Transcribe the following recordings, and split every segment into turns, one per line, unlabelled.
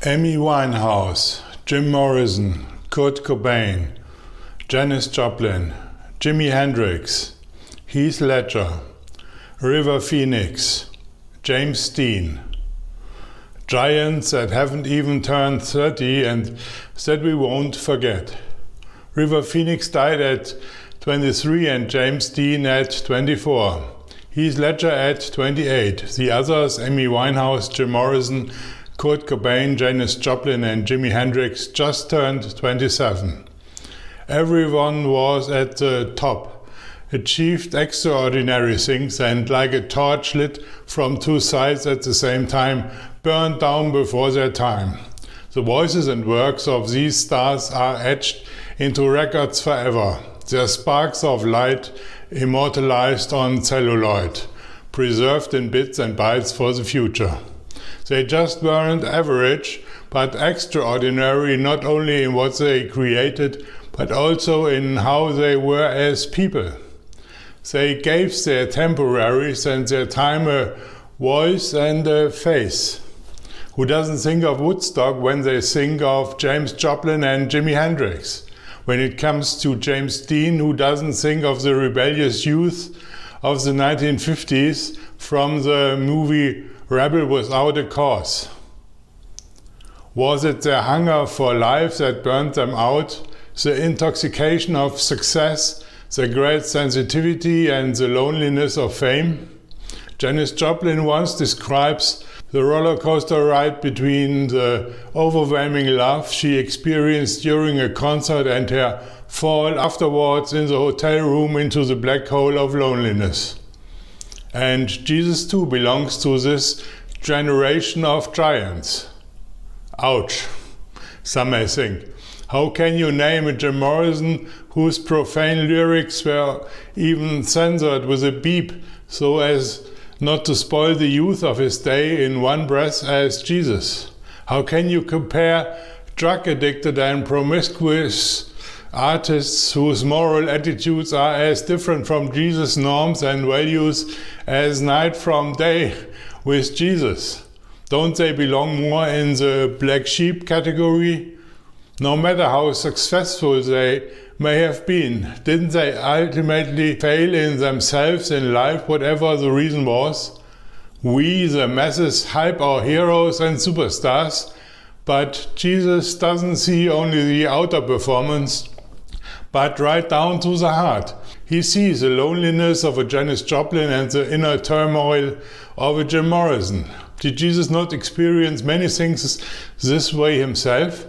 Amy Winehouse, Jim Morrison, Kurt Cobain, Janis Joplin, Jimi Hendrix, Heath Ledger, River Phoenix, James Dean. Giants that haven't even turned 30 and that we won't forget. River Phoenix died at 23 and James Dean at 24. Heath Ledger at 28. The others, Amy Winehouse, Jim Morrison, Kurt Cobain, Janis Joplin and Jimi Hendrix, just turned 27. Everyone was at the top, achieved extraordinary things and, like a torch lit from two sides at the same time, burned down before their time. The voices and works of these stars are etched into records forever, their sparks of light immortalized on celluloid, preserved in bits and bytes for the future. They just weren't average, but extraordinary not only in what they created, but also in how they were as people. They gave their temporaries and their time a voice and a face. Who doesn't think of Woodstock when they think of James Joplin and Jimi Hendrix? When it comes to James Dean, who doesn't think of the rebellious youth of the 1950s from the movie Rebel Without a Cause? Was it their hunger for life that burned them out, the intoxication of success, the great sensitivity and the loneliness of fame? Janis Joplin once describes the roller coaster ride between the overwhelming love she experienced during a concert and her fall afterwards in the hotel room into the black hole of loneliness. And Jesus too belongs to this generation of giants. Ouch, some may think. How can you name a Jim Morrison whose profane lyrics were even censored with a beep so as not to spoil the youth of his day in one breath as Jesus? How can you compare drug-addicted and promiscuous artists whose moral attitudes are as different from Jesus' norms and values as night from day with Jesus? Don't they belong more in the black sheep category? No matter how successful they may have been, didn't they ultimately fail in themselves in life, whatever the reason was? We, the masses, hype our heroes and superstars, but Jesus doesn't see only the outer performance, but right down to the heart. He sees the loneliness of a Janis Joplin and the inner turmoil of a Jim Morrison. Did Jesus not experience many things this way himself?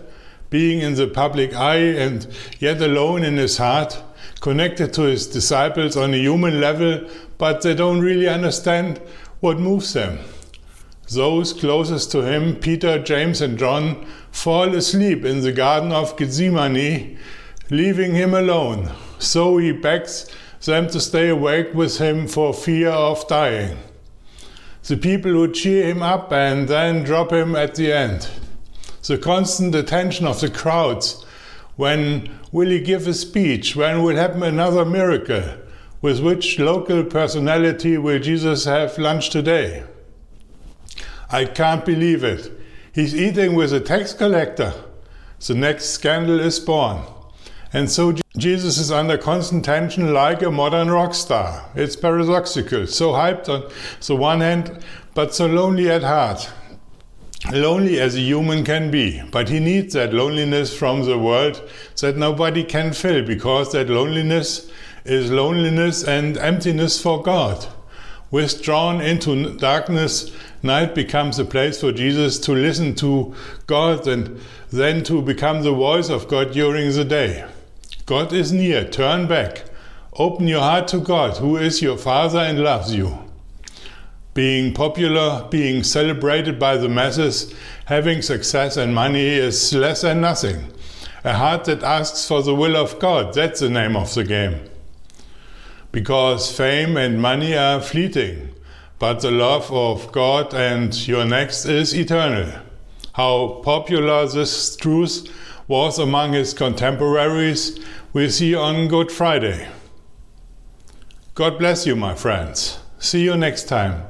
Being in the public eye and yet alone in his heart, connected to his disciples on a human level, but they don't really understand what moves them. Those closest to him, Peter, James and John, fall asleep in the Garden of Gethsemane, leaving him alone. So he begs them to stay awake with him for fear of dying. The people who cheer him up and then drop him at the end. The constant attention of the crowds. When will he give a speech? When will happen another miracle? With which local personality will Jesus have lunch today? I can't believe it. He's eating with a tax collector. The next scandal is born. And so Jesus is under constant tension like a modern rock star. It's paradoxical, so hyped on the one hand, but so lonely at heart. Lonely as a human can be, but he needs that loneliness from the world that nobody can fill, because that loneliness is loneliness and emptiness for God. Withdrawn into darkness, night becomes a place for Jesus to listen to God and then to become the voice of God during the day. God is near, turn back. Open your heart to God, who is your Father and loves you. Being popular, being celebrated by the masses, having success and money is less than nothing. A heart that asks for the will of God, that's the name of the game. Because fame and money are fleeting, but the love of God and your next is eternal. How popular this truth was among his contemporaries, we see on Good Friday. God bless you, my friends. See you next time.